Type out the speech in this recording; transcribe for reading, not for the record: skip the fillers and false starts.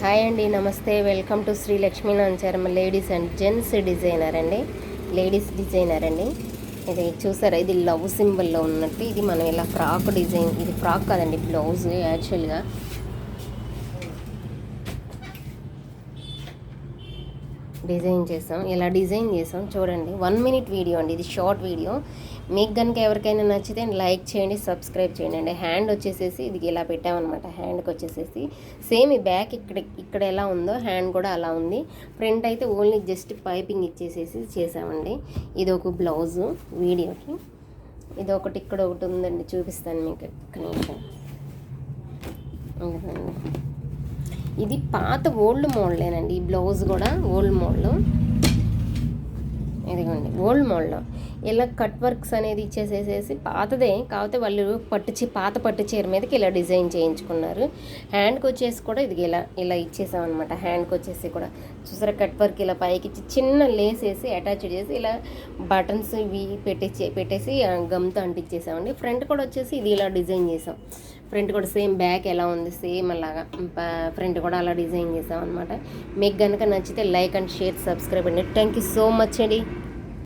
Hi అండి, నమస్తే. Welcome to Shri Lakshmi Nancharamma ladies and gents designer అండి. లేడీస్ డిజైనర్ అండి. ఇది చూసారా, ఇది లవ్ సింబల్లో ఉన్నట్టు. ఇది మనం ఇలా ఫ్రాక్ డిజైన్, ఇది ఫ్రాక్ కాదండి, బ్లౌజ్ యాక్చువల్గా. ఇలా డిజైన్ చేసాం చూడండి. 1 minute వీడియో అండి, ఇది షార్ట్ వీడియో. మీకు కనుక ఎవరికైనా నచ్చితే లైక్ చేయండి, సబ్స్క్రైబ్ చేయండి అండి. హ్యాండ్ వచ్చేసేసి ఇది ఇలా పెట్టామన్నమాట. హ్యాండ్కి వచ్చేసేసి సేమ్ ఈ బ్యాక్ ఇక్కడ ఎలా ఉందో హ్యాండ్ కూడా అలా ఉంది. ఫ్రంట్ అయితే ఓన్లీ జస్ట్ పైపింగ్ ఇచ్చేసేసి చేసామండి. ఇది ఒక బ్లౌజు వీడియోకి. ఇది ఒకటి ఇక్కడ ఒకటి ఉందండి, చూపిస్తాను మీకు. ఇది పాత ఓల్డ్ మోడలేనండి. ఈ బ్లౌజ్ కూడా ఓల్డ్ మోడల్. ఇదిగోండి ఓల్డ్ మోడల్. ఇలా కట్ వర్క్స్ అనేది ఇచ్చేసేసేసి పాతదే, కాకపోతే వాళ్ళు పాత పట్టు చీర మీదకి ఇలా డిజైన్ చేయించుకున్నారు. హ్యాండ్కి వచ్చేసి కూడా ఇది ఇలా ఇచ్చేసామన్నమాట. హ్యాండ్కి వచ్చేసి కూడా చూసారా, కట్ వర్క్ ఇలా పైకి ఇచ్చి చిన్న లేస్ వేసి అటాచ్ చేసి ఇలా బటన్స్ ఇవి పెట్టేసి గమ్తో అంటించేసామండి. ఫ్రంట్ కూడా వచ్చేసి ఇది ఇలా డిజైన్ చేసాం. ఫ్రంట్ కూడా సేమ్ బ్యాక్ ఎలా ఉంది సేమ్ అలాగా ఫ్రంట్ కూడా అలా డిజైన్ చేసాం అనమాట. మీకు కనుక నచ్చితే లైక్ అండ్ షేర్, సబ్స్క్రైబ్ అండి. థ్యాంక్ యూ సో మచ్ అండి.